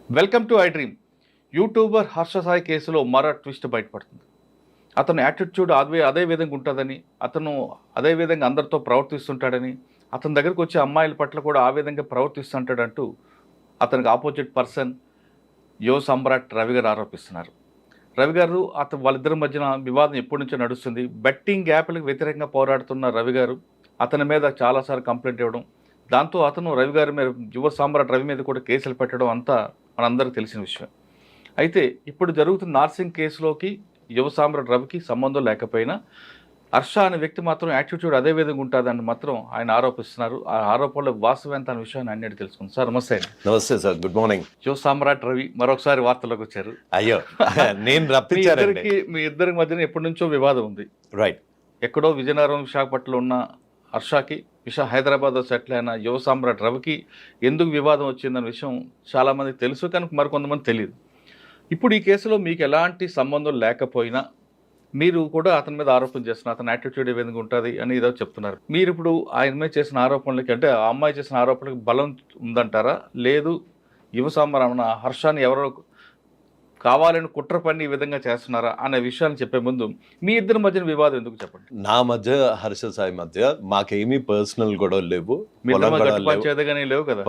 Welcome to I dream. YouTuber Harsha Sai కేసులో మరో twist బయటపడుతుంది. అతను యాటిట్యూడ్ అదే విధంగా ఉంటుందని, అతను అదే విధంగా అందరితో ప్రవర్తిస్తుంటాడని, అతని దగ్గరకు వచ్చే అమ్మాయిల పట్ల కూడా ఆ విధంగా ప్రవర్తిస్తుంటాడంటూ అతనికి ఆపోజిట్ పర్సన్ యువ సమ్రాట్ రవి గారు ఆరోపిస్తున్నారు. రవి గారు వాళ్ళిద్దరి మధ్యన వివాదం ఎప్పటి నుంచో నడుస్తుంది. బెట్టింగ్ యాప్లకు వ్యతిరేకంగా పోరాడుతున్న రవి గారు అతని మీద చాలాసార్లు కంప్లైంట్ ఇవ్వడం, దాంతో అతను రవి గారి మీద, యువ సామ్రాట్ రవి మీద కూడా కేసులు పెట్టడం అంతా మనందరికీ తెలిసిన విషయం. అయితే ఇప్పుడు జరుగుతున్న నార్సింగ్ కేసులోకి యువ సామ్రాట్ రవికి సంబంధం లేకపోయినా హర్ష అనే వ్యక్తి మాత్రం యాటిట్యూడ్ అదే విధంగా ఉంటుందని మాత్రం ఆయన ఆరోపిస్తున్నారు. ఆ ఆరోపణలో వాస్తవం ఎంత అనే విషయాన్ని అన్నిటి తెలుసుకుంది. సార్ నమస్తే. నమస్తే సార్, గుడ్ మార్నింగ్. యువ సామ్రాట్ రవి మరొకసారి వార్తల్లోకి వచ్చారు. అయ్యో, నేను రప్పించారండి. మీ ఇద్దరి మధ్యన ఎప్పటి నుంచో వివాదం ఉంది. రైట్. ఎక్కడో విజయనగరం, విశాఖపట్నంలో ఉన్న హర్షకి హైదరాబాద్లో సెటిల్ అయిన యువ సామ్రాట్ రవికి ఎందుకు వివాదం వచ్చిందన్న విషయం చాలామందికి తెలుసు, కానీ మరికొంతమంది తెలియదు. ఇప్పుడు ఈ కేసులో మీకు ఎలాంటి సంబంధం లేకపోయినా మీరు కూడా అతని మీద ఆరోపణ చేస్తున్నారు, అతని యాటిట్యూడ్ ఏ విధంగా ఉంటుంది అని ఏదో చెప్తున్నారు. మీరు ఇప్పుడు ఆయన మీద చేసిన ఆరోపణలకి, అంటే ఆ అమ్మాయి చేసిన ఆరోపణలకు బలం ఉందంటారా, లేదు యువ సామ్రాట్ హర్షాన్ని ఎవరో కావాలని కుట్ర పని ఈ విధంగా చేస్తున్నారా అనే విషయాన్ని చెప్పే ముందు మీ ఇద్దరి మధ్యన వివాదం ఎందుకు చెప్పండి. నా మధ్య హర్ష సాయి మధ్య మాకేమీ పర్సనల్ గొడవలు లేవు, లేవు కదా,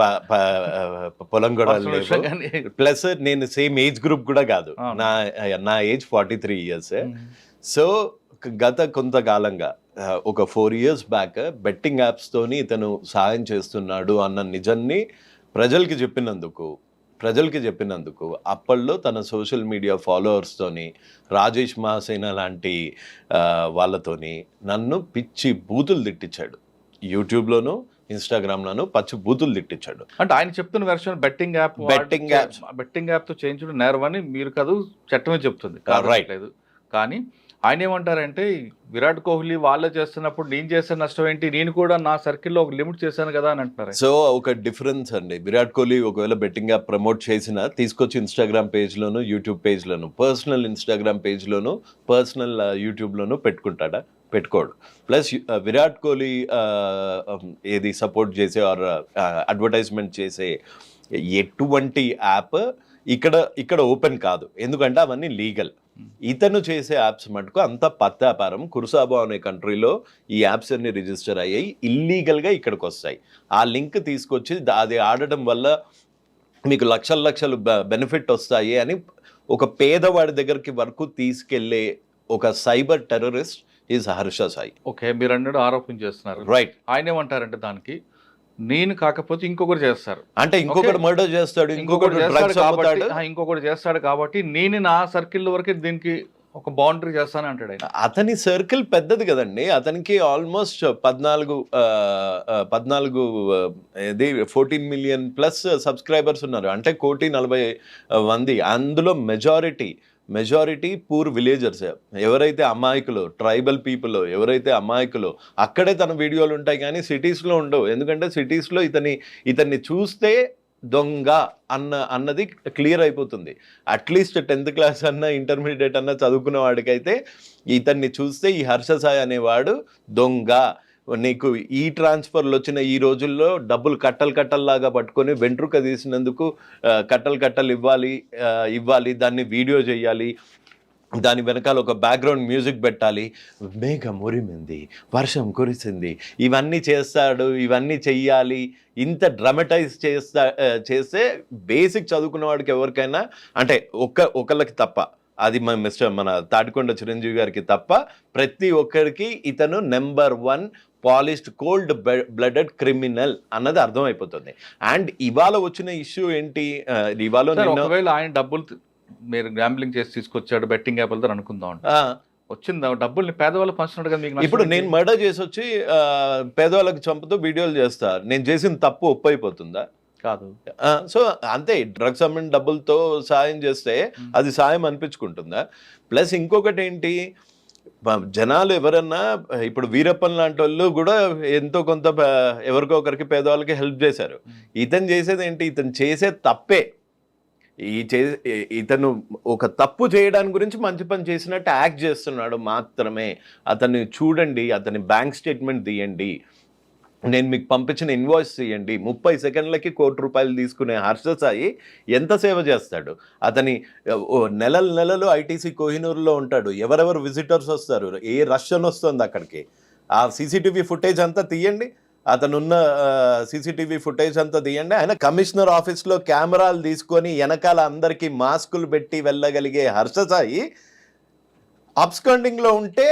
పొలం గొడవలు లేవు. ప్లస్ నేను సేమ్ ఏజ్ గ్రూప్ కూడా కాదు. నా ఏజ్ 43 years. సో గత కొంతకాలంగా ఒక 4 years బ్యాక్ బెట్టింగ్ యాప్స్ తోని ఇతను సహాయం చేస్తున్నాడు అన్న నిజాన్ని ప్రజలకి చెప్పినందుకు అప్పట్లో తన సోషల్ మీడియా ఫాలోవర్స్తోని, రాజేష్ మహాసేన లాంటి వాళ్ళతోని నన్ను పిచ్చి బూతులు తిట్టించాడు. యూట్యూబ్లోను, ఇన్స్టాగ్రామ్లోను పచ్చి బూతులు తిట్టించాడు. అంటే ఆయన చెప్తున్న వెర్షన్ బెట్టింగ్ యాప్తో చేయించడం నేరం అని మీరు కాదు, చట్టమే చెప్తుంది. రైట్. లేదు, కానీ ఆయన ఏమంటారంటే విరాట్ కోహ్లీ వాళ్ళే చేస్తున్నప్పుడు నేను చేసే నష్టం ఏంటి, నేను కూడా నా సర్కిల్లో ఒక లిమిట్ చేశాను కదా అని అంటారు. సో ఒక డిఫరెన్స్ అండి. విరాట్ కోహ్లీ ఒకవేళ బెట్టింగ్ యాప్ ప్రమోట్ చేసినా తీసుకొచ్చి ఇన్స్టాగ్రామ్ పేజ్లోను, యూట్యూబ్ పేజ్లోను, పర్సనల్ ఇన్స్టాగ్రామ్ పేజ్లోను, పర్సనల్ యూట్యూబ్లోను పెట్టుకుంటాడా? పెట్టుకోడు. ప్లస్ విరాట్ కోహ్లీ ఏది సపోర్ట్ చేసే ఆర్ అడ్వర్టైజ్మెంట్ చేసే ఎటువంటి యాప్ ఇక్కడ ఓపెన్ కాదు, ఎందుకంటే అవన్నీ లీగల్. ఇతను చేసే యాప్స్ మటుకు అంత పత్తాపారం. కురుసాబో అనే కంట్రీలో ఈ యాప్స్ అన్ని రిజిస్టర్ అయ్యాయి, ఇల్లీగల్గా ఇక్కడికి వస్తాయి. ఆ లింక్ తీసుకొచ్చి అది ఆడటం వల్ల మీకు లక్షలు బెనిఫిట్ వస్తాయి అని ఒక పేదవాడి దగ్గరికి వరకు తీసుకెళ్లే ఒక cyber terrorist is Harsha Sai. Okay, మీరు అన్నాడు ఆరోపణ చేస్తున్నారు. రైట్. ఆయన ఏమంటారంటే దానికి నేను కాకపోతే ఇంకొకరు చేస్తారు, అంటే ఇంకొకటి మర్డర్ చేస్తాడు, ఇంకొకటి చేస్తాడు కాబట్టి నేను నా సర్కిల్ వరకే దీనికి ఒక బౌండరీ చేస్తాను అంటాడు ఆయన. అతని సర్కిల్ పెద్దది కదండి. అతనికి ఆల్మోస్ట్ 14 million ప్లస్ సబ్స్క్రైబర్స్ ఉన్నారు. అంటే 1,40,00,000. అందులో మెజారిటీ పూర్ విలేజర్స్. ఎవరైతే అమాయకులు, ట్రైబల్ పీపుల్ ఎవరైతే అమాయకులు, అక్కడే తన వీడియోలు ఉంటాయి, కానీ సిటీస్లో ఉండవు. ఎందుకంటే సిటీస్లో ఇతన్ని చూస్తే దొంగ అన్నది క్లియర్ అయిపోతుంది. అట్లీస్ట్ 10th class అన్నా, ఇంటర్మీడియట్ అన్నా చదువుకున్న వాడికైతే ఇతన్ని చూస్తే ఈ హర్ష సాయి అనేవాడు దొంగ, నీకు ఈ ట్రాన్స్ఫర్లు వచ్చిన ఈ రోజుల్లో డబ్బులు కట్టల్లాగా పట్టుకొని వెంట్రుక తీసినందుకు కట్టలు ఇవ్వాలి, దాన్ని వీడియో చేయాలి, దాని వెనకాల ఒక బ్యాక్గ్రౌండ్ మ్యూజిక్ పెట్టాలి, మేఘం ఉరిమింది, వర్షం కురిసింది, ఇవన్నీ చేస్తాడు, ఇవన్నీ చెయ్యాలి. ఇంత డ్రామటైజ్ చేస్తే బేసిక్ చదువుకున్న వాడికి ఎవరికైనా, అంటే ఒకళ్ళకి తప్ప, అది మన తాడికొండ చిరంజీవి గారికి తప్ప ప్రతి ఒక్కరికి ఇతను number 1 polished cold blooded criminal అన్నది అర్థమైపోతుంది. అండ్ ఇవాళ వచ్చిన ఇష్యూ ఏంటి, ఇవాళ ఒకవేళ ఆయన డబ్బులు మీరు గ్యాంబ్లింగ్ చేసి తీసుకొచ్చాడు బెట్టింగ్ యాప్లతో అనుకుందాం, వచ్చిందా డబ్బుల్ని పేదవాళ్ళు పంచున్నాడు కదా మీకు. ఇప్పుడు నేను మర్డర్ చేసి వచ్చి పేదవాళ్ళకి చంపుతూ వీడియోలు చేస్తా, నేను చేసిన తప్పు ఒప్పు అయిపోతుందా? కాదు. సో అంతే, డ్రగ్స్ అమ్మిన డబ్బులతో సాయం చేస్తే అది సాయం అనిపించుకుంటుందా? ప్లస్ ఇంకొకటి ఏంటి, జనాలు ఎవరన్నా ఇప్పుడు వీరప్పన్ లాంటి వాళ్ళు కూడా ఎంతో కొంత ఎవరికో ఒకరికి పేదవాళ్ళకి హెల్ప్ చేశారు. ఇతను చేసేది ఏంటి, ఇతను చేసే తప్పే. ఇతను ఒక తప్పు చేయడానికి గురించి మంచి పని చేసినట్టు యాక్ట్ చేస్తున్నాడు మాత్రమే. అతన్ని చూడండి, అతని బ్యాంక్ స్టేట్మెంట్ తీయండి, నేను మీకు పంపించిన ఇన్వాయిస్ చేయండి, 30 సెకండ్లకి ₹1,00,00,000 తీసుకునే హర్ష సాయి ఎంత సేవ చేస్తాడు. అతని నెలలు ఐటీసీ కోహినూరులో ఉంటాడు. ఎవరెవరు విజిటర్స్ వస్తారు, ఏ రష్ అని వస్తుంది అక్కడికి. ఆ సీసీటీవీ ఫుటేజ్ అంతా తీయండి, అతనున్న సీసీటీవీ ఫుటేజ్ అంతా తీయండి. ఆయన కమిషనర్ ఆఫీస్లో కెమెరాలు తీసుకొని వెనకాల అందరికీ మాస్కులు పెట్టి వెళ్ళగలిగే హర్ష సాయి అబ్స్కాండింగ్లో ఉంటే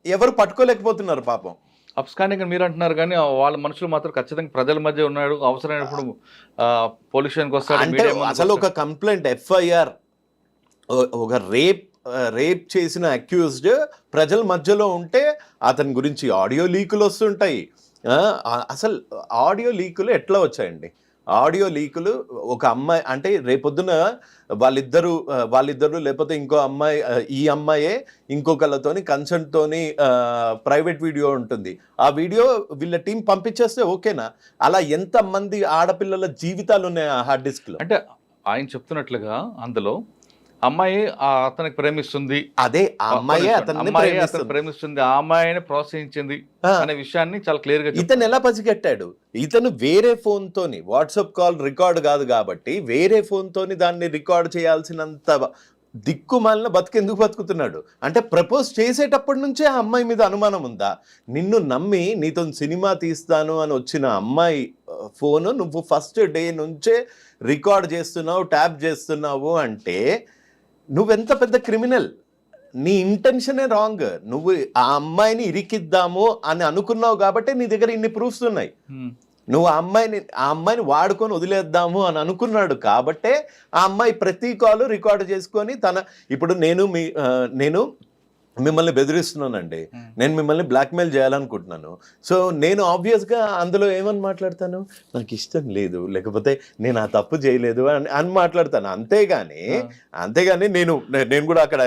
ఎవరు పట్టుకోలేకపోతున్నారు పాపం. అబ్స్కాండింగ్ అని మీరు అంటున్నారు, కానీ వాళ్ళ మనుషులు మాత్రం ఖచ్చితంగా ప్రజల మధ్య ఉన్నాడు. అవసరమైనప్పుడు పోలీస్ స్టేషన్కి వస్తాడు. అంటే మీడియా ముందుకు అసలు ఒక వస్తాడు. కంప్లైంట్ ఎఫ్ఐఆర్, ఒక రేప్ చేసిన అక్యూజ్డ్ ప్రజల మధ్యలో ఉంటే అతని గురించి ఆడియో లీకులు వస్తుంటాయి. అసలు ఆడియో లీకులు ఎట్లా వచ్చాయండి? ఆడియో లీకులు ఒక అమ్మాయి అంటే రేపొద్దున వాళ్ళిద్దరు లేకపోతే ఇంకో అమ్మాయి, ఈ అమ్మాయే ఇంకొకళ్ళతోని కన్సెంట్తోని ప్రైవేట్ వీడియో ఉంటుంది. ఆ వీడియో వీళ్ళ టీం పంపించేస్తే ఓకేనా? అలా ఎంతమంది ఆడపిల్లల జీవితాలు ఉన్నాయి ఆ హార్డ్ డిస్క్లో. అంటే ఆయన చెప్తున్నట్లుగా అందులో అమ్మాయి అతనికి ప్రేమిస్తుంది, అదే ఆ అమ్మాయే అతన్ని ప్రేమిస్తుంది, ఆ అమ్మాయిని ప్రోత్సహించింది అనే విషయాన్ని చాలా క్లియర్ గా ఇతను ఎలా పసిగట్టాడు? ఇతను వేరే ఫోన్ తోని, వాట్సాప్ కాల్ రికార్డ్ కాదు కాబట్టి వేరే ఫోన్ తోని దాన్ని రికార్డ్ చేయాల్సినంత దిక్కుమాలిన బతుకెందుకు బతుకుతున్నాడు? అంటే ప్రపోజ్ చేసేటప్పటి నుంచే ఆ అమ్మాయి మీద అనుమానం ఉందా? నిన్ను నమ్మి నీతో సినిమా తీస్తాను అని వచ్చిన అమ్మాయి ఫోను నువ్వు ఫస్ట్ డే నుంచే రికార్డ్ చేస్తున్నావు, ట్యాప్ చేస్తున్నావు అంటే నువ్వెంత పెద్ద క్రిమినల్. నీ ఇంటెన్షనే రాంగ్. నువ్వు ఆ అమ్మాయిని ఇరికిద్దాము అని అనుకున్నావు కాబట్టి నీ దగ్గర ఇన్ని ప్రూఫ్స్ ఉన్నాయి. నువ్వు ఆ అమ్మాయిని వాడుకొని వదిలేద్దాము అని అనుకున్నాడు కాబట్టే ఆ అమ్మాయి ప్రతి కాలు రికార్డు చేసుకొని ఇప్పుడు నేను మిమ్మల్ని బెదిరిస్తున్నానండి, నేను మిమ్మల్ని బ్లాక్మెయిల్ చేయాలనుకుంటున్నాను. సో నేను ఆబ్వియస్గా అందులో ఏమని మాట్లాడతాను, నాకు ఇష్టం లేదు, లేకపోతే నేను ఆ తప్పు చేయలేదు అని మాట్లాడతాను. అంతేగాని నేను కూడా అక్కడ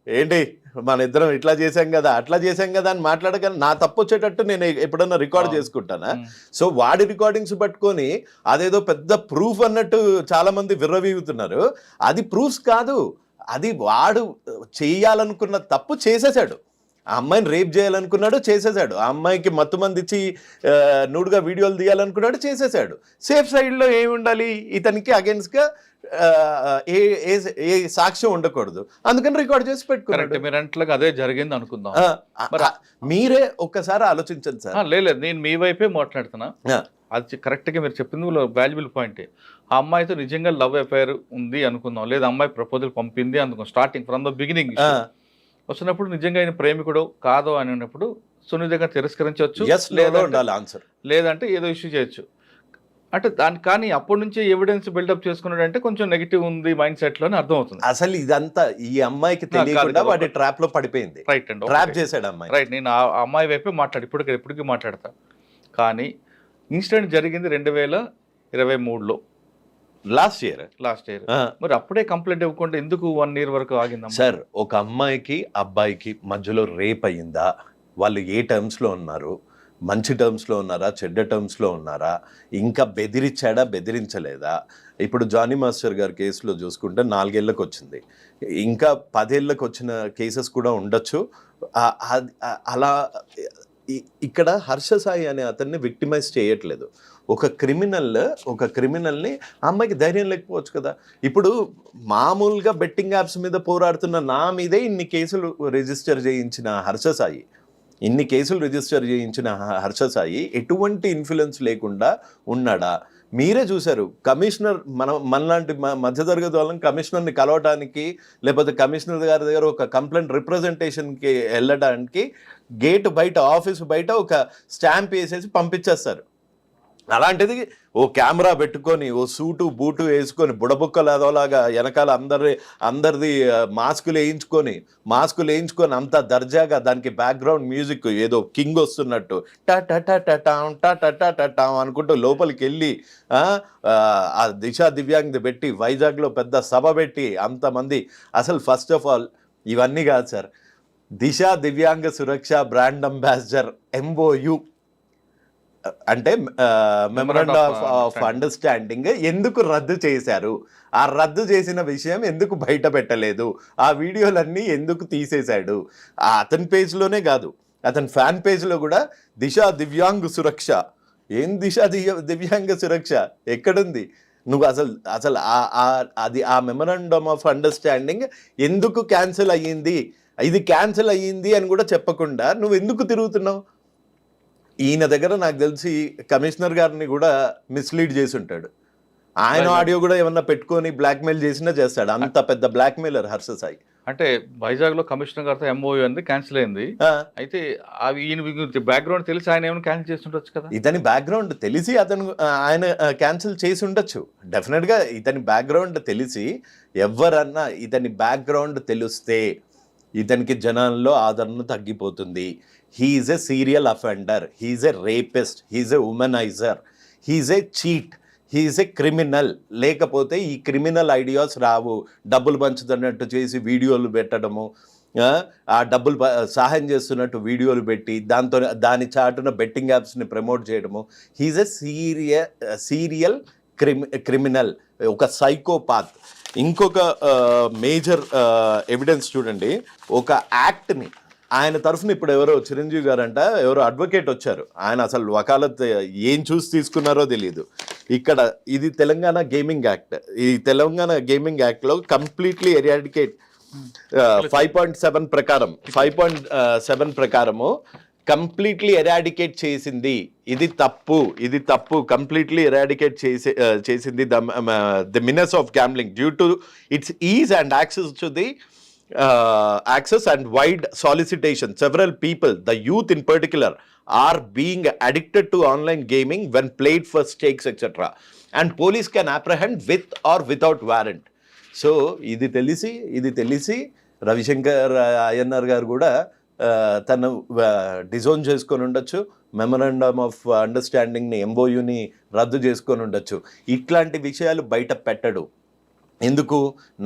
ఏంటి మన ఇద్దరం ఇట్లా చేసాం కదా, అట్లా చేసాం కదా అని మాట్లాడగానే నా తప్పు వచ్చేటట్టు నేను ఎప్పుడన్నా రికార్డ్ చేసుకుంటానా? సో వాడి రికార్డింగ్స్ పట్టుకొని అదేదో పెద్ద ప్రూఫ్ అన్నట్టు చాలా మంది విర్రవీగుతున్నారు. అది ప్రూఫ్స్ కాదు, అది వాడు చేయాలనుకున్న తప్పు చేసేసాడు. ఆ అమ్మాయిని రేప్ చేయాలనుకున్నాడు, చేసేసాడు. ఆ అమ్మాయికి మత్తు మంది ఇచ్చి నూడుగా వీడియోలు తీయాలనుకున్నాడు, చేసేసాడు. సేఫ్ సైడ్లో ఏమి ఉండాలి? ఇతనికి అగేన్స్ట్గా ఏ సాక్ష్యం ఉండకూడదు, అందుకని రికార్డ్ చేసి పెట్టుకున్నాడు. మీరు అదే జరిగింది అనుకుందాం. మీరే ఒక్కసారి ఆలోచించండి సార్. లేదు, నేను మీ వైపే మాట్లాడుతున్నా. అది కరెక్ట్గా మీరు చెప్పింది వాల్యుబుల్ పాయింట్. ఆ అమ్మాయితో నిజంగా లవ్ అఫైర్ ఉంది అనుకుందాం, లేదా అమ్మాయి ప్రపోజల్ పంపింది అనుకుందాం, స్టార్టింగ్ ఫ్రమ్ ద బిగినింగ్ వచ్చినప్పుడు నిజంగా ఆయన ప్రేమికుడు కాదో అని ఉన్నప్పుడు సున్నితంగా తిరస్కరించవచ్చు, లేదంటే ఏదో ఇష్యూ చేయొచ్చు. అంటే కానీ అప్పటి నుంచి ఎవిడెన్స్ బిల్డప్ చేసుకున్నాడు అంటే కొంచెం నెగిటివ్ ఉంది మైండ్ సెట్ లో అర్థం అవుతుంది. అసలు ఇదంతా ఈ అమ్మాయికి తెలియకుండా వాడి ట్రాప్ లో పడిపోయింది. రైట్ అండి, ట్రాప్ చేశాడు అమ్మాయి. రైట్, నేను ఆ అమ్మాయి వైపే ఇప్పటికీ మాట్లాడతా. కానీ ఇన్సిడెంట్ జరిగింది 2023లో, లాస్ట్ ఇయర్. మరి అప్పుడే కంప్లైంట్ ఇవ్వకుండా ఎందుకు 1 year వరకు ఆగిందా సార్? ఒక అమ్మాయికి అబ్బాయికి మధ్యలో రేప్ అయ్యిందా? వాళ్ళు ఏ టర్మ్స్లో ఉన్నారు? మంచి టర్మ్స్లో ఉన్నారా, చెడ్డ టర్మ్స్లో ఉన్నారా? ఇంకా బెదిరించలేదా? ఇప్పుడు జానీ మాస్టర్ గారి కేసులో చూసుకుంటే 4 ఏళ్ళకి వచ్చింది, ఇంకా 10 ఏళ్ళకి వచ్చిన కేసెస్ కూడా ఉండొచ్చు. అలా ఇక్కడ హర్ష సాయి అనే అతన్ని విక్టిమైజ్ చేయట్లేదు. ఒక క్రిమినల్ని అమ్మాయికి ధైర్యం లేకపోవచ్చు కదా. ఇప్పుడు మామూలుగా బెట్టింగ్ యాప్స్ మీద పోరాడుతున్న నా మీదే ఇన్ని కేసులు రిజిస్టర్ చేయించిన హర్ష సాయి ఎటువంటి ఇన్ఫ్లుయెన్స్ లేకుండా ఉన్నాడా? మీరే చూశారు. కమిషనర్ మనలాంటి మధ్యతరగతి వాళ్ళని కమిషనర్ని కలవటానికి, లేకపోతే కమిషనర్ గారి దగ్గర ఒక కంప్లైంట్ రిప్రజెంటేషన్కి వెళ్ళడానికి గేట్ బయట, ఆఫీస్ బయట ఒక స్టాంప్ వేసేసి పంపించేస్తారు. అలాంటిది ఓ కెమెరా పెట్టుకొని, ఓ సూటు బూటు వేసుకొని, బుడబుక్కలు అదోలాగా వెనకాల అందరిది మాస్కులు వేయించుకొని అంత దర్జాగా, దానికి బ్యాక్గ్రౌండ్ మ్యూజిక్ ఏదో కింగ్ వస్తున్నట్టు టా అనుకుంటూ లోపలికి వెళ్ళి ఆ దిశా దివ్యాంగ్ది పెట్టి వైజాగ్లో పెద్ద సభ పెట్టి అంతమంది. అసలు ఫస్ట్ ఆఫ్ ఆల్ ఇవన్నీ కాదు సార్, దిశా దివ్యాంగ సురక్ష బ్రాండ్ అంబాసిడర్ MOU అంటే మెమరాండం ఆఫ్ అండర్స్టాండింగ్ ఎందుకు రద్దు చేశారు? ఆ రద్దు చేసిన విషయం ఎందుకు బయట పెట్టలేదు? ఆ వీడియోలన్నీ ఎందుకు తీసేశాడు? అతని పేజ్లోనే కాదు, అతని ఫ్యాన్ పేజ్లో కూడా దిశ దివ్యాంగ్ సురక్ష. ఏం దిశ దివ్యాంగ సురక్ష ఎక్కడుంది? నువ్వు అసలు అది ఆ మెమరాండమ్ ఆఫ్ అండర్స్టాండింగ్ ఎందుకు క్యాన్సిల్ అయ్యింది, ఇది క్యాన్సిల్ అయ్యింది అని కూడా చెప్పకుండా నువ్వు ఎందుకు తిరుగుతున్నావు? ఈయన దగ్గర నాకు తెలిసి కమిషనర్ గారిని కూడా మిస్లీడ్ చేసి ఉంటాడు. ఆయన ఆడియో కూడా ఏమన్నా పెట్టుకొని బ్లాక్మెయిల్ చేసినా చేస్తాడు. అంత పెద్ద బ్లాక్మెయిలర్ హర్ష సాయి. అంటే వైజాగ్ లో కమిషనర్ గారితో ఎంఓయూ అంది క్యాన్సిల్ అయింది. అయితే అవి ఈయన బ్యాక్గ్రౌండ్ తెలిసి ఆయన ఏమైనా క్యాన్సిల్ చేస్తుండొచ్చు కదా. ఇతని బ్యాక్గ్రౌండ్ తెలిసి ఆయన క్యాన్సిల్ చేసి ఉండొచ్చు డెఫినెట్ గా. ఇతని బ్యాక్గ్రౌండ్ తెలిసి ఎవరన్నా ఇతని బ్యాక్గ్రౌండ్ తెలిస్తే ఇతనికి జనాల్లో ఆదరణ తగ్గిపోతుంది. He's a serial offender, he's a rapist, he's a womaniser, he's a cheat, he's a criminal. లేకపోతే ఈ క్రిమినల్ ఐడియాస్ రావు. డబ్బులు పంచుతున్నట్టు చేసి వీడియోలు పెట్టడము, ఆ డబ్బులు సహాయం చేస్తున్నట్టు వీడియోలు పెట్టి దాని చాటున బెట్టింగ్ యాప్స్ని ప్రమోట్ చేయడము. హీఈస్ ఎ సీరియల్ క్రిమినల్, ఒక సైకోపాత్. ఇంకొక మేజర్ ఎవిడెన్స్ చూడండి. ఒక యాక్ట్ని ఆయన తరఫున ఇప్పుడు ఎవరో చిరంజీవి గారంట ఎవరో అడ్వకేట్ వచ్చారు. ఆయన అసలు వకాలత్ ఏం చూసి తీసుకున్నారో తెలియదు. ఇక్కడ ఇది తెలంగాణ గేమింగ్ యాక్ట్. ఈ తెలంగాణ గేమింగ్ యాక్ట్లో కంప్లీట్లీ ఎరాడికేట్ 5.7 ప్రకారం 5.7 ప్రకారము కంప్లీట్లీ ఎరాడికేట్ చేసింది. ఇది తప్పు కంప్లీట్లీ ఎరాడికేట్ చేసింది the మినస్ of gambling due to it's is and access to the access and wide solicitation. Several people, the youth in particular, are being addicted to online gaming when played for stakes, etc. And police can apprehend with or without warrant. So ఇది తెలిసి రవిశంకర్ అయ్యన్నార్ గారు కూడా తను disown చేసుకొని ఉండొచ్చు. Memorandum of అండర్స్టాండింగ్ని ఎంఓయూని రద్దు చేసుకొని ఉండొచ్చు. ఇట్లాంటి విషయాలు బయట పెట్టడు. ఎందుకు?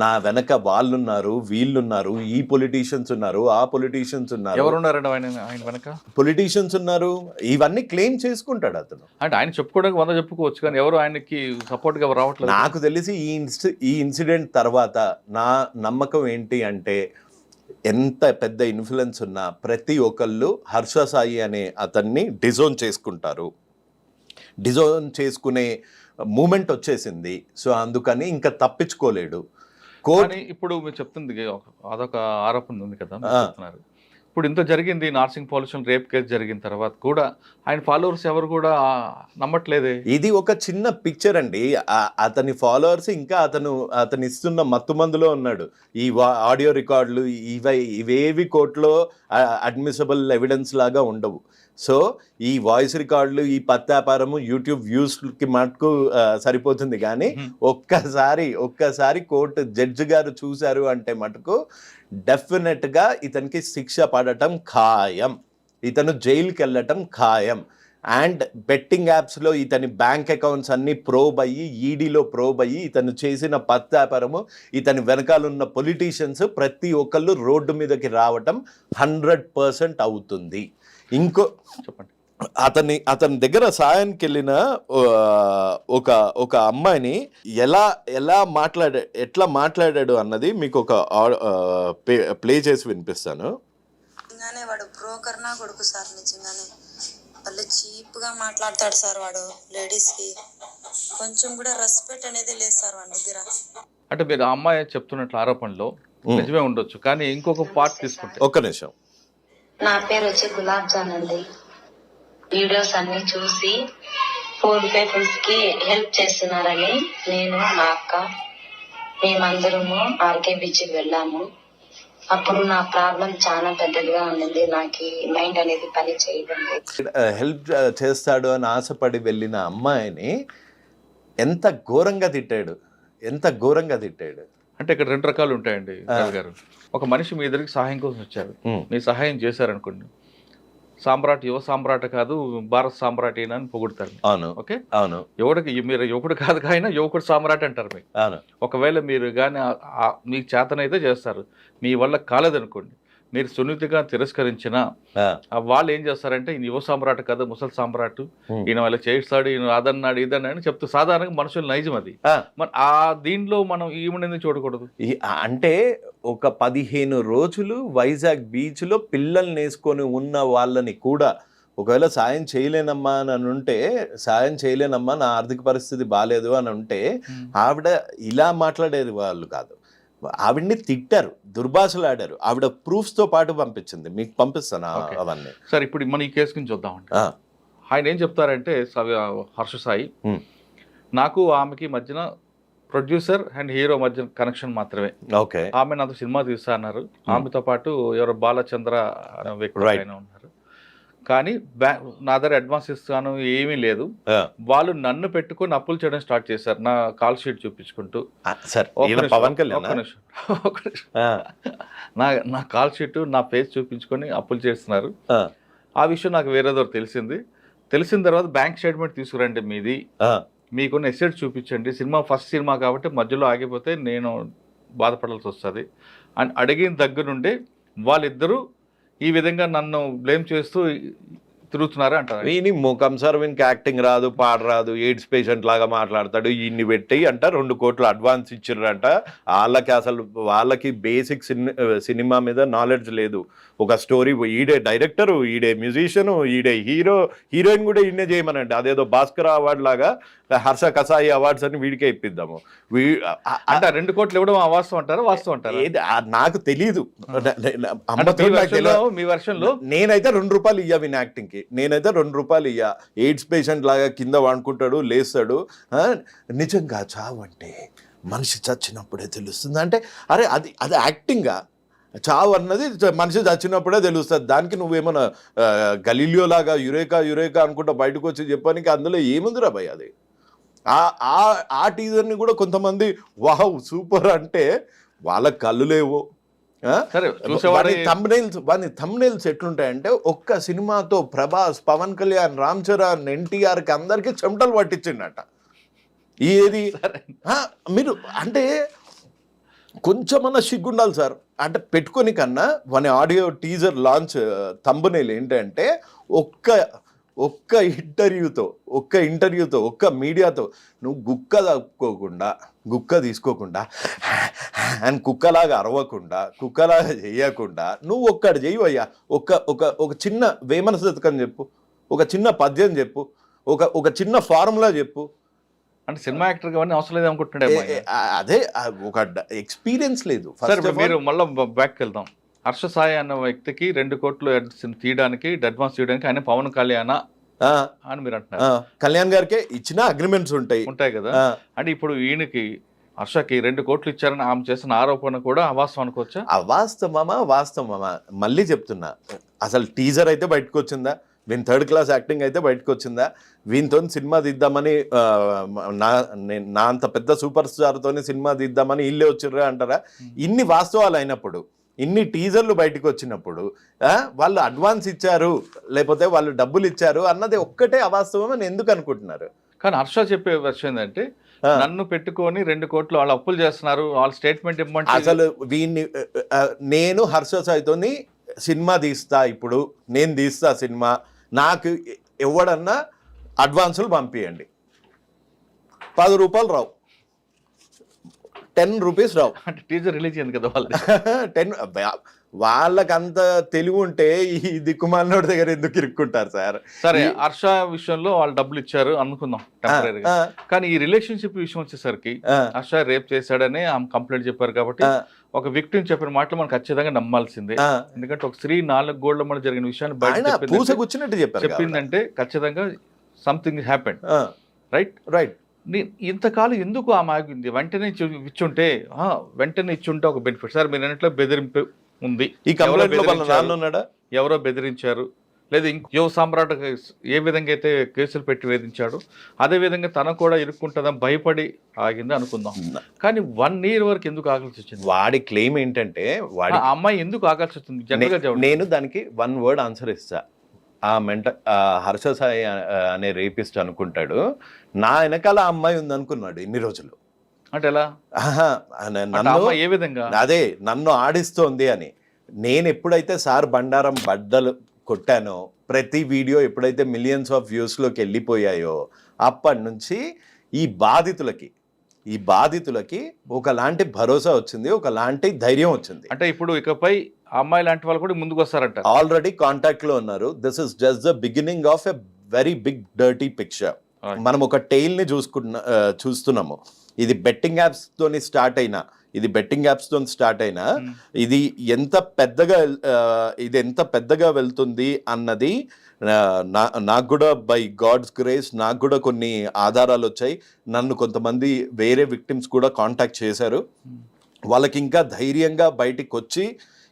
నా వెనక వాళ్ళున్నారు, వీళ్ళున్నారు, ఈ పొలిటీషియన్స్ ఉన్నారు, ఆ పొలిటీషియన్స్ ఉన్నారు. ఎవరున్నారండి ఆయన వెనక? పొలిటీషియన్స్ ఉన్నారు. ఇవన్నీ క్లెయిమ్ చేసుకుంటాడు అతను. అంటే ఆయన చెప్పుకోవడానికి 100 చెప్పుకోవచ్చు, కానీ ఎవరు ఆయనకి సపోర్ట్గా రావట్లేదు. నాకు తెలిసి ఈ ఇన్సిడెంట్ తర్వాత నా నమ్మకం ఏంటి అంటే, ఎంత పెద్ద ఇన్ఫ్లుయెన్స్ ఉన్నా ప్రతి ఒక్కళ్ళు హర్ష సాయి అనే అతన్ని డిజోన్ చేసుకుంటారు. డిజోన్ చేసుకునే మూమెంట్ వచ్చేసింది. సో అందుకని ఇంకా తప్పించుకోలేడు. కానీ ఇప్పుడు మీరు చెప్తుంది అదొక ఆరోపణ ఉంది కదా చెప్తున్నారు. ఇప్పుడు ఇంత జరిగింది, నార్సింగ్ పొల్యూషన్ రేప్ కేసు జరిగిన తర్వాత కూడా ఆయన ఫాలోవర్స్ ఎవరు కూడా నమ్మట్లేదే. ఇది ఒక చిన్న పిక్చర్ అండి. అతని ఫాలోవర్స్ ఇంకా అతను ఇస్తున్న మత్తు మందులో ఉన్నాడు. ఈ ఆడియో రికార్డులు ఇవేవి కోర్టులో అడ్మిసిబుల్ ఎవిడెన్స్ లాగా ఉండవు. సో ఈ వాయిస్ రికార్డులు, ఈ పత్తాపారము యూట్యూబ్ వ్యూస్కి మటుకు సరిపోతుంది. కానీ ఒక్కసారి కోర్టు జడ్జి గారు చూశారు అంటే మటుకు డెఫినెట్గా ఇతనికి శిక్ష పడటం ఖాయం, ఇతను జైలుకి వెళ్ళటం ఖాయం. అండ్ బెట్టింగ్ యాప్స్లో ఇతని బ్యాంక్ అకౌంట్స్ అన్నీ ప్రోబ్ అయ్యి, ఈడీలో ప్రోబ్ అయ్యి, ఇతను చేసిన పత్తాపారము, ఇతని వెనకాలన్న పొలిటీషియన్స్ ప్రతి ఒక్కళ్ళు రోడ్డు మీదకి రావటం 100% అవుతుంది. చెప్పండి. అతని దగ్గర సాయానికి వెళ్ళిన ఒక అమ్మాయిని ఎట్లా మాట్లాడాడు అన్నది మీకు ఒక ప్లే చేసి వినిపిస్తాను. నిజంగానే వాడు బ్రోకర్ నా కొడుకు సార్. నిజంగానే వాళ్ళు చీప్ గా మాట్లాడతాడు సార్. వాడు లేడీస్ కి కొంచెం కూడా రెస్పెక్ట్ అనేది లేదు సార్ వాడి దగ్గర. అంటే మీరు ఆ అమ్మాయి చెప్తున్నట్లు ఆరోపణలో నిజమే ఉండొచ్చు, కానీ ఇంకొక పార్ట్ తీసుకుంటే. ఒక్క నిమిషం. నా పేరు వచ్చి గులాబ్ జాన్ అండి. వీడియోస్ అన్ని చూసి పూర్ పీపుల్స్ కి హెల్ప్ చేస్తున్నారని నేను, మా అక్క, మేమందరము ఆర్కే బీచ్కి వెళ్ళాము. అప్పుడు నా ప్రాబ్లం చాలా పెద్దదిగా ఉండింది. నాకు మైండ్ అనేది పని చేయదండి. హెల్ప్ చేస్తాడు అని ఆశపడి వెళ్ళిన అమ్మాయిని ఎంత ఘోరంగా తిట్టాడు. అంటే ఇక్కడ 2 రకాలు ఉంటాయండి గారు. ఒక మనిషి మీ ఎదురుకి సహాయం కోసం వచ్చారు, మీరు సహాయం చేశారనుకోండి, సామ్రాట్ యువ సామ్రాట్ కాదు భారత్ సామ్రాట్ అయినా అని పొగుడతారు. అవును, ఓకే, అవును. మీరు యువకుడు కాదు కానీ యువకుడు సామ్రాట్ అంటారు మీకు. ఒకవేళ మీరు కానీ మీకు చేతనైతే చేస్తారు, మీ వల్ల కాలేదనుకోండి, మీరు సున్నితిగా తిరస్కరించిన వాళ్ళు ఏం చేస్తారంటే ఈయన యువ సామ్రాట్ కదా ముసలి సామ్రాట్, ఈయన వాళ్ళ చేస్తాడు, ఈయన అదన్నాడు ఇదన్నాడు చెప్తూ సాధారణంగా మనుషులు నైజం అది. మరి ఆ దీంట్లో మనం ఈమెను చూడకూడదు. అంటే ఒక 15 రోజులు వైజాగ్ బీచ్లో పిల్లల్ని వేసుకొని ఉన్న వాళ్ళని కూడా ఒకవేళ సాయం చేయలేనమ్మా అని ఉంటే, సాయం చేయలేనమ్మా నా ఆర్థిక పరిస్థితి బాగాలేదు అని ఉంటే, ఆవిడ ఇలా మాట్లాడేది వాళ్ళు కాదు. ఆవిడ్ని తిట్టారు, దుర్భాషలాడారు. ఆవిడ ప్రూఫ్స్తో పాటు పంపించింది, మీకు పంపిస్తాను అవన్నీ. సార్ ఇప్పుడు మన ఈ కేసు గురించి చూద్దామండి. ఆయన ఏం చెప్తారంటే హర్ష సాయి, నాకు ఆమెకి మధ్యన ప్రొడ్యూసర్ అండ్ హీరో మధ్య కనెక్షన్ మాత్రమే. ఓకే, ఆమె నాతో సినిమా తీస్తా అన్నారు. ఆమెతో పాటు ఎవరో బాలచంద్ర అనే వ్యక్తి ఆయన ఉన్నారు. కానీ నా దగ్గర అడ్వాన్స్ ఇస్తాను ఏమీ లేదు. వాళ్ళు నన్ను పెట్టుకొని అప్పులు చేయడం స్టార్ట్ చేశారు, నా కాల్ షీట్ చూపించుకుంటూ. పవన్ కళ్యాణ్ నా కాల్ షీట్, నా ఫేస్ చూపించుకొని అప్పులు చేస్తున్నారు. ఆ విషయం నాకు వేరేదో తెలిసింది. తెలిసిన తర్వాత బ్యాంక్ స్టేట్మెంట్ తీసుకురండి మీది, మీకున్న ఎసెట్ చూపించండి. సినిమా ఫస్ట్ సినిమా కాబట్టి మధ్యలో ఆగిపోతే నేను బాధపడాల్సి వస్తుంది అని అడిగిన దగ్గర నుండి వాళ్ళిద్దరూ ఈ విధంగా నన్ను బ్లేమ్ చేస్తూ తిరుగుతున్నారు అంటారు. వీని ముఖం సార్, వీనికి యాక్టింగ్ రాదు, పాట రాదు, ఎయిడ్స్ పేషెంట్ లాగా మాట్లాడతాడు, ఇన్ని పెట్టి అంట 2 కోట్లు అడ్వాన్స్ ఇచ్చిర్రంట. వాళ్ళకి బేసిక్ సినిమా మీద నాలెడ్జ్ లేదు. ఒక స్టోరీ, ఈడే డైరెక్టరు, ఈడే మ్యూజిషియను, ఈడే హీరోయిన్ కూడా ఈయనే చేయమనండి. అదేదో భాస్కర్ అవార్డు లాగా హర్ష కసాయి అవార్డ్స్ అని వీడికే ఇప్పిద్దాము. అంటే 2 కోట్లు ఇవ్వడం అవాస్తవం అంటారు, వాస్తవం అంటారు? నాకు తెలీదు. మీ వర్షన్లో నేనైతే 2 రూపాయలు ఇయ్యా విన్ యాక్టింగ్కి, నేనైతే 2 రూపాయలు ఇయ్యా. ఎయిడ్స్ పేషెంట్ లాగా కింద వండుకుంటాడు, లేస్తాడు. నిజంగా చావు అంటే మనిషి చచ్చినప్పుడే తెలుస్తుంది అంటే, అరే అది యాక్టింగా? చావు అన్నది మనిషి చచ్చినప్పుడే తెలుస్తుంది. దానికి నువ్వేమన్నా గలీలియో లాగా యురేకా అనుకుంటా బయటకు వచ్చి చెప్పడానికి అందులో ఏముందిరా భయ్? అది ఆ టీజర్ని కూడా కొంతమంది వావ్ సూపర్ అంటే వాళ్ళ కళ్ళు లేవు. థంబ్నెయిల్స్ ఎట్లుంటాయంటే, ఒక్క సినిమాతో ప్రభాస్, పవన్ కళ్యాణ్, రామ్ చరణ్, ఎన్టీఆర్కి అందరికీ చెమటలు పట్టించిండట. ఏది మీరు అంటే కొంచెమన్నా సిగ్గుండాలి సార్. అంటే పెట్టుకొని కన్నా మన ఆడియో టీజర్ లాంచ్ థంబ్నెయిల్ ఏంటంటే, ఒక్క ఇంటర్వ్యూతో ఒక్క మీడియాతో నువ్వు గుక్క తీసుకోకుండా అండ్ కుక్కలాగా అరవకుండా, కుక్కలాగా చేయకుండా నువ్వు ఒక్కటి చెయ్యవయ్యా. ఒక చిన్న వేమన శతకం చెప్పు, ఒక చిన్న పద్యం చెప్పు, ఒక చిన్న ఫార్ములా చెప్పు. అంటే సినిమా యాక్టర్ అవన్నీ అవసరం లేదు అనుకుంటున్నాడు. అదే ఒక ఎక్స్పీరియన్స్ లేదు. మీరు మళ్ళీ బ్యాక్ వెళ్దాం. హర్ష సాయి అన్న వ్యక్తికి 2 కోట్లు తీయడానికి, అడ్వాన్స్ తీయడానికి ఆయన పవన్ కళ్యాణ్ అని మీరు అంటున్నారు. కళ్యాణ్ గారికి ఇచ్చిన అగ్రిమెంట్స్ ఉంటాయి కదా. అంటే ఇప్పుడు ఈయనకి హర్షకి 2 కోట్లు ఇచ్చారని ఆమె చేసిన ఆరోపణ కూడా అవాస్తవం అనుకోవచ్చా? వాస్తవమా మళ్ళీ చెప్తున్నా. అసలు టీజర్ అయితే బయటకు వచ్చిందా? వీని 3rd క్లాస్ యాక్టింగ్ అయితే బయటకు వచ్చిందా? వీనితో సినిమా తీద్దామని, నా అంత పెద్ద సూపర్ స్టార్తో సినిమా తీద్దామని ఇల్లే వచ్చిర్రా అంటారా? ఇన్ని వాస్తవాలు అయినప్పుడు, ఇన్ని టీజర్లు బయటకు వచ్చినప్పుడు వాళ్ళు అడ్వాన్స్ ఇచ్చారు లేకపోతే వాళ్ళు డబ్బులు ఇచ్చారు అన్నది ఒక్కటే అవాస్తవం అని ఎందుకు అనుకుంటున్నారు? కానీ హర్ష చెప్పే విషయం ఏంటంటే, నన్ను పెట్టుకొని 2 కోట్లు వాళ్ళు అప్పులు చేస్తున్నారు, వాళ్ళ స్టేట్మెంట్ ఇవ్వమంటే. అసలు నేను హర్ష సాయితోని సినిమా తీస్తా, ఇప్పుడు నేను తీస్తా సినిమా, నాకు ఎవడన్నా అడ్వాన్సులు పంపించండి, 10 రూపాయలు రావు, 10 రూపీస్ రావు. అంటే టీజర్ రిలీజ్ అయింది కదా వాళ్ళు 10. వాళ్ళకంత తెలివి ఉంటే ఈ దిక్కుమాలినోడి దగ్గర ఎందుకు ఇరుక్కుంటారు సార్? సరే, హర్ష విషయంలో వాళ్ళు డబ్బులు ఇచ్చారు అనుకుందాం టెంపరీగా. కానీ ఈ రిలేషన్షిప్ విషయం వచ్చేసరికి హర్ష రేప్ చేశాడని ఆమె కంప్లైంట్ చెప్పారు కాబట్టి ఒక విక్టిమ్ చెప్పిన మాటలు మనం ఖచ్చితంగా నమ్మాల్సిందే. ఎందుకంటే ఒక స్త్రీ 4 గోళ్ల మధ్య జరిగిన విషయాన్ని బయట చెప్పిందంటే ఖచ్చితంగా సంథింగ్ హ్యాపెండ్. రైట్. ఇంతకాలం ఎందుకు ఆమె ఆగింది? వెంటనే ఇచ్చుంటే ఒక బెనిఫిట్. సార్ మీరు అన్నట్లో బెదిరింపు ఉంది, ఎవరో బెదిరించారు, లేదా యువ సామ్రాట్ ఏ విధంగా అయితే కేసులు పెట్టి వేధించాడు అదే విధంగా తన కూడా ఇరుక్కుంటుందని భయపడి ఆగింది అనుకుందాం. కానీ 1 year వరకు ఎందుకు ఆగాల్సి వచ్చింది? వాడి క్లెయిమ్ ఏంటంటే, అమ్మాయి ఎందుకు ఆగాల్సి వచ్చింది? జనరల్గా నేను దానికి 1 word ఆన్సర్ ఇస్తా. హర్ష సాయి అనే రేపిస్ట్ అనుకుంటాడు, నా వెనకాల ఆ అమ్మాయి ఉంది అనుకున్నాడు ఇన్ని రోజులు. అంటే ఎలా? ఏ విధంగా? అదే నన్ను ఆడిస్తోంది అని. నేను ఎప్పుడైతే సార్ బండారం బద్దలు కొట్టానో, ప్రతి వీడియో ఎప్పుడైతే మిలియన్స్ ఆఫ్ వ్యూస్లోకి వెళ్ళిపోయాయో, అప్పటి నుంచి ఈ బాధితులకి ఈ బాధితులకి ఒకలాంటి భరోసా వచ్చింది, ఒకలాంటి ధైర్యం వచ్చింది. అంటే ఇప్పుడు ఇకపై అమ్మాయి లాంటి వాళ్ళు కూడా ముందుకు వస్తారంట. ఆల్రెడీ కాంటాక్ట్ లో ఉన్నారు. This is just the beginning of a very big dirty picture. మనం ఒక టైల్ ని చూస్తున్నాము. ఇది బెట్టింగ్ యాప్స్ తోని స్టార్ట్ అయినా, ఇది ఎంత పెద్దగా వెళ్తుంది అన్నది నాకు కూడా బై గాడ్స్ గ్రేస్ నాకు కూడా కొన్ని ఆధారాలు వచ్చాయి. నన్ను కొంతమంది వేరే విక్టిమ్స్ కూడా కాంటాక్ట్ చేశారు. వాళ్ళకి ఇంకా ధైర్యంగా బయటికి వచ్చి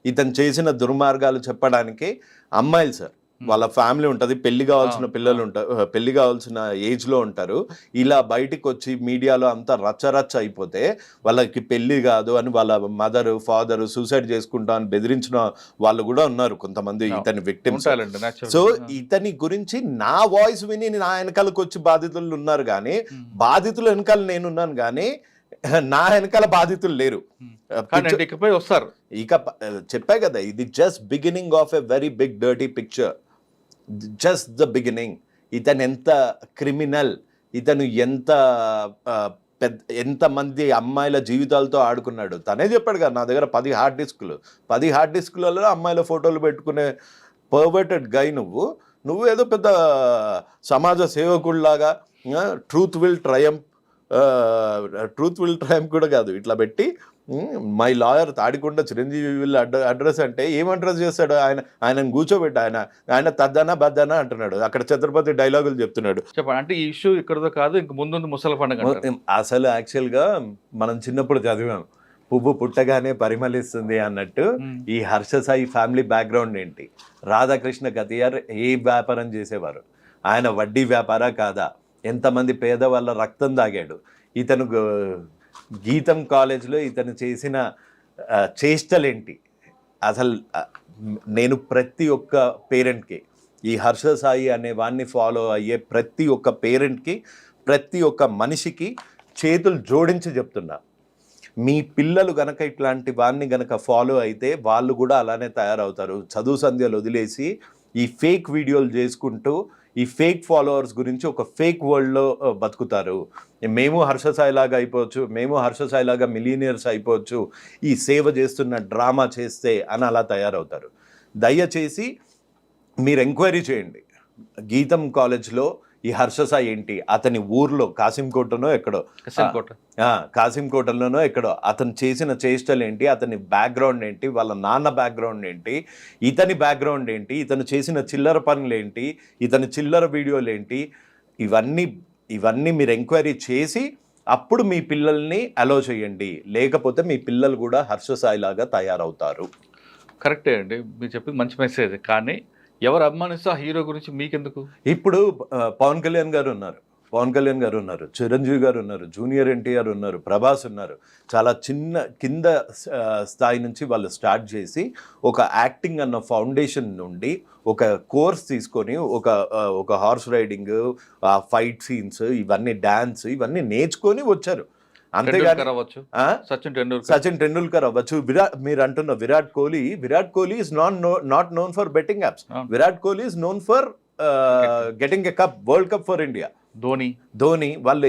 ఇతను చేసిన దుర్మార్గాలు చెప్పడానికి అమ్మాయిలు సార్, వాళ్ళ ఫ్యామిలీ ఉంటుంది, పెళ్లి కావాల్సిన పిల్లలు ఉంటారు, పెళ్లి కావాల్సిన ఏజ్లో ఉంటారు. ఇలా బయటికి వచ్చి మీడియాలో అంతా రచ్చరచ్చ అయిపోతే వాళ్ళకి పెళ్లి కాదు అని వాళ్ళ మదర్ ఫాదర్ సూసైడ్ చేసుకుంటా అని బెదిరించిన వాళ్ళు కూడా ఉన్నారు కొంతమంది ఇతని విక్టిమ్స్. సో ఇతని గురించి నా వాయిస్ విని నా వెనకాలకు వచ్చి బాధితులు ఉన్నారు, కానీ బాధితుల వెనకాల నేనున్నాను, కానీ నా వెనకాల బాధితులు లేరు. ఇకపై వస్తారు. ఇక చెప్పా కదా, ఇది just beginning of a very big dirty picture, just the beginning. ఇతను ఎంత క్రిమినల్, ఇతను ఎంతమంది అమ్మాయిల జీవితాలతో ఆడుకున్నాడు. తనే చెప్పాడు కదా, నా దగ్గర 10 హార్డ్ డిస్కులలో అమ్మాయిల ఫోటోలు పెట్టుకునే పర్వర్టెడ్ గై నువ్వు ఏదో పెద్ద సమాజ సేవకుల్లాగా ట్రూత్ విల్ ట్రయంప్ కూడా కాదు, ఇట్లా పెట్టి మై లాయర్ తాడికొండ చిరంజీవి వీళ్ళ అడ్రస్ అంటే ఏం అడ్రస్ చేస్తాడు ఆయనను కూర్చోబెట్టి ఆయన తద్దనా బద్దనా అంటున్నాడు. అక్కడ ఛత్రపతి డైలాగులు చెప్తున్నాడు. చెప్పండి, అంటే ఈ ఇష్యూ ఇక్కడతో కాదు, ఇంక ముందు ముసలి పండుగ. అసలు యాక్చువల్గా మనం చిన్నప్పుడు చదివాం, పువ్వు పుట్టగానే పరిమళిస్తుంది అన్నట్టు. ఈ హర్ష సాయి ఫ్యామిలీ బ్యాక్గ్రౌండ్ ఏంటి? రాధాకృష్ణ కతియార్ ఏ వ్యాపారం చేసేవారు? ఆయన వడ్డీ వ్యాపారా కాదా? ఎంతమంది పేదవాళ్ళ రక్తం తాగాడు? ఇతను గీతం కాలేజ్లో ఇతను చేసిన చేష్టలేంటి? అసలు నేను ప్రతి ఒక్క పేరెంట్కి, ఈ హర్ష సాయి అనే వాడిని ఫాలో అయ్యే ప్రతి ఒక్క పేరెంట్కి, ప్రతి ఒక్క మనిషికి చేతులు జోడించి చెప్తున్నా, మీ పిల్లలు గనక ఇట్లాంటి వాడిని గనక ఫాలో అయితే వాళ్ళు కూడా అలానే తయారవుతారు. చదువు సంధ్యలు వదిలేసి ఈ ఫేక్ వీడియోలు చేసుకుంటూ ఈ ఫేక్ ఫాలోవర్స్ గురించి ఒక ఫేక్ వరల్డ్లో బతుకుతారు. మేము హర్ష సాయి లాగా అయిపోవచ్చు, మేము హర్ష సాయి లాగా మిలీనియర్స్ అయిపోవచ్చు, ఈ సేవ చేస్తున్న డ్రామా చేస్తే అని అలా తయారవుతారు. దయచేసి మీరు ఎంక్వైరీ చేయండి. గీతం కాలేజ్లో ఈ హర్ష సాయి ఏంటి, అతని ఊర్లో కాసింకోటలోనో ఎక్కడో అతను చేసిన చేష్టలు ఏంటి, అతని బ్యాక్గ్రౌండ్ ఏంటి, వాళ్ళ నాన్న బ్యాక్గ్రౌండ్ ఏంటి, ఇతని బ్యాక్గ్రౌండ్ ఏంటి, ఇతను చేసిన చిల్లర పనులు ఏంటి, ఇతని చిల్లర వీడియోలు ఏంటి, ఇవన్నీ మీరు ఎంక్వైరీ చేసి అప్పుడు మీ పిల్లల్ని అలో చేయండి. లేకపోతే మీ పిల్లలు కూడా హర్ష సాయి లాగా తయారవుతారు. కరెక్టే అండి, మీరు చెప్పింది మంచి మెసేజ్. కానీ ఎవరు అభిమానిస్తే ఆ హీరో గురించి మీకెందుకు? ఇప్పుడు పవన్ కళ్యాణ్ గారు ఉన్నారు, చిరంజీవి గారు ఉన్నారు, జూనియర్ ఎన్టీఆర్ ఉన్నారు, ప్రభాస్ ఉన్నారు. చాలా కింద స్థాయి నుంచి వాళ్ళు స్టార్ట్ చేసి ఒక యాక్టింగ్ అన్న ఫౌండేషన్ నుండి ఒక కోర్స్ తీసుకొని ఒక హార్స్ రైడింగ్, ఫైట్ సీన్స్, ఇవన్నీ డాన్స్, ఇవన్నీ నేర్చుకొని వచ్చారు. అంతేగాని సచిన్ టెండూల్కర్ అవ్వచ్చు, మీరు అంటున్న Virat Kohli is not known for betting apps. Virat Kohli is known for getting a cup, world cup for India. Dhoni వాళ్ళు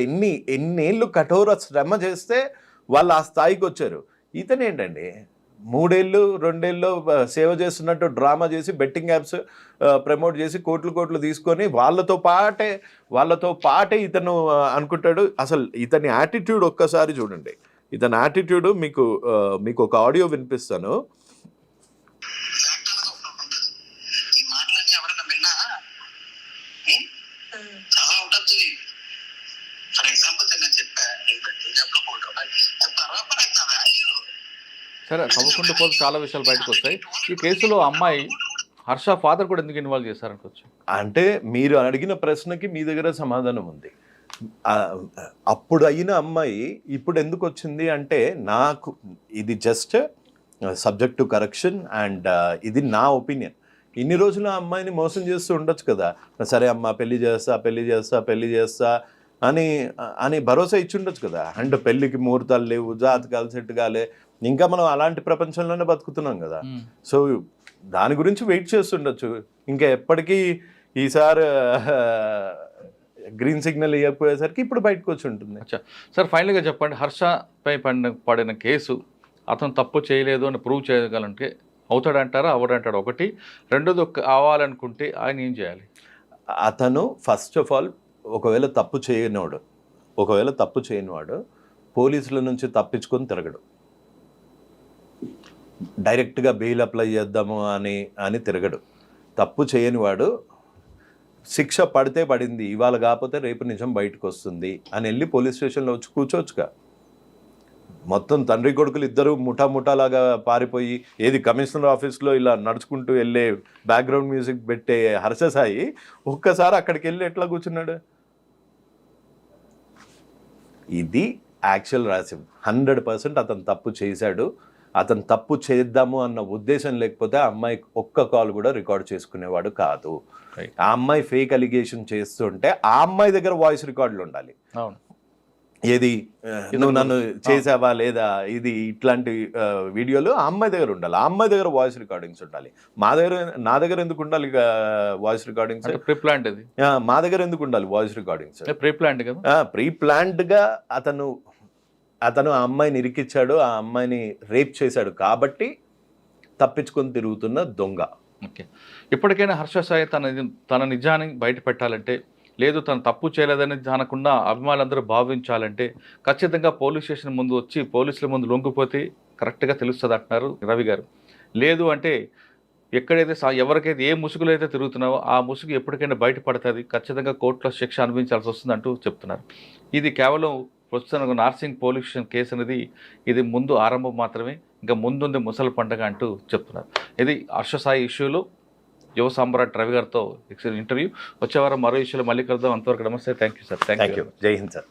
ఎన్నేళ్ళు కఠోర శ్రమ చేస్తే వాళ్ళు ఆ స్థాయికి వచ్చారు. ఇతను ఏంటండి 2 ఏళ్ళు సేవ చేస్తున్నట్టు డ్రామా చేసి బెట్టింగ్ యాప్స్ ప్రమోట్ చేసి కోట్లు తీసుకొని వాళ్ళతో పాటే ఇతను అనుకుంటాడు. అసలు ఇతని యాటిట్యూడ్ ఒక్కసారి చూడండి. ఇతని యాటిట్యూడ్ మీకు ఒక ఆడియో వినిపిస్తాను. సరే, తవ్వకుండా పోతే చాలా విషయాలు బయటకు వస్తాయి. ఈ కేసులో అమ్మాయి హర్ష ఫాదర్ కూడా ఎందుకు ఇన్వాల్వ్ చేశారనుకోవచ్చు? అంటే మీరు అడిగిన ప్రశ్నకి మీ దగ్గర సమాధానం ఉంది. అప్పుడు అయిన అమ్మాయి ఇప్పుడు ఎందుకు వచ్చింది అంటే, నాకు ఇది just subject to correction and ఇది నా ఒపీనియన్. ఇన్ని రోజులు ఆ అమ్మాయిని మోసం చేస్తూ ఉండొచ్చు కదా, సరే అమ్మ పెళ్లి చేస్తా అని భరోసా ఇచ్చి ఉండొచ్చు కదా. అండ్ పెళ్లికి ముహూర్తాలు లేవు, జాతకాలు సెట్ కాలే, ఇంకా మనం అలాంటి ప్రపంచంలోనే బతుకుతున్నాం కదా. సో దాని గురించి వెయిట్ చేస్తుండొచ్చు. ఇంకా ఎప్పటికీ ఈసారి గ్రీన్ సిగ్నల్ ఇవ్వకపోయేసరికి ఇప్పుడు బయటకు వచ్చి ఉంటుంది. అచ్చా సార్, ఫైనల్గా చెప్పండి, హర్షపై పడిన కేసు అతను తప్పు చేయలేదు అని ప్రూవ్ చేయగలంటే అవుతాడంటారా అవడంటారా? ఒకటి. రెండోది అవ్వాలనుకుంటే ఆయన ఏం చేయాలి? అతను ఫస్ట్ ఆఫ్ ఆల్ ఒకవేళ తప్పు చేయనివాడు పోలీసుల నుంచి తప్పించుకొని తిరగడు. డైరెక్ట్గా బెయిల్ అప్లై చేద్దాము అని తిరగడు. తప్పు చేయనివాడు శిక్ష పడితే పడింది, ఇవాళ కాకపోతే రేపు నిజం బయటకు వస్తుంది అని వెళ్ళి పోలీస్ స్టేషన్లో వచ్చి కూర్చోవచ్చుగా. మొత్తం తండ్రి కొడుకులు ఇద్దరు ముఠాలాగా పారిపోయి ఏది కమిషనర్ ఆఫీస్లో ఇలా నడుచుకుంటూ వెళ్ళే బ్యాక్గ్రౌండ్ మ్యూజిక్ పెట్టే హర్ష సాయి ఒక్కసారి అక్కడికి వెళ్ళి ఎట్లా కూర్చున్నాడు? ఇది యాక్చువల్ రాసిం. 100% అతను తప్పు చేశాడు. అతను తప్పు చేద్దాము అన్న ఉద్దేశం లేకపోతే ఆ అమ్మాయి ఒక్క కాల్ కూడా రికార్డ్ చేసుకునేవాడు కాదు. ఆ అమ్మాయి ఫేక్ అలిగేషన్ చేస్తుంటే ఆ అమ్మాయి దగ్గర వాయిస్ రికార్డులు ఉండాలి. అవును. ఏది నువ్వు నన్ను చేసావా లేదా, ఇది ఇట్లాంటి వీడియోలు ఆ అమ్మాయి దగ్గర ఉండాలి. ఆ అమ్మాయి దగ్గర వాయిస్ రికార్డింగ్స్ ఉండాలి. నా దగ్గర ఎందుకు ఉండాలి వాయిస్ రికార్డింగ్స్? ప్రీ ప్లాంట్ ఇది. మా దగ్గర ఎందుకు ఉండాలి వాయిస్ రికార్డింగ్స్? ప్రీ ప్లాంట్ కదా. ప్రీ ప్లాంట్గా అతను ఆ అమ్మాయిని ఇరికిచ్చాడు, ఆ అమ్మాయిని రేప్ చేశాడు కాబట్టి తప్పించుకొని తిరుగుతున్న దొంగ. ఓకే, ఇప్పటికైనా హర్ష సాయి తన నిజాన్ని బయట పెట్టాలంటే, లేదు తను తప్పు చేయలేదని అనకుండా అభిమానులందరూ భావించాలంటే ఖచ్చితంగా పోలీస్ స్టేషన్ ముందు వచ్చి పోలీసుల ముందు లొంగిపోతే కరెక్ట్గా తెలుస్తుంది అంటున్నారు రవి గారు. లేదు అంటే ఎక్కడైతే ఎవరికైతే ఏ ముసుగులో అయితే తిరుగుతున్నావో ఆ ముసుగు ఎప్పటికైనా బయటపడుతుంది, ఖచ్చితంగా కోర్టులో శిక్ష అనుభవించాల్సి వస్తుంది అంటూ చెప్తున్నారు. ఇది కేవలం ప్రస్తుతం నార్సింగ్ పోలీస్ స్టేషన్ కేసు అనేది ఇది ముందు ఆరంభం మాత్రమే, ఇంకా ముందుంది ముసలి పండుగ అంటూ చెప్తున్నారు. ఇది హర్ష సాయి ఇష్యూలో యువ సామ్రాట్ రవి గారితో ఇంటర్వ్యూ. వచ్చే వారం మరో ఇష్యూలో మళ్ళీ కలుద్దాం. అంతవరకు నమస్తే. Thank you sir. Thank you. జై హింద్ సార్.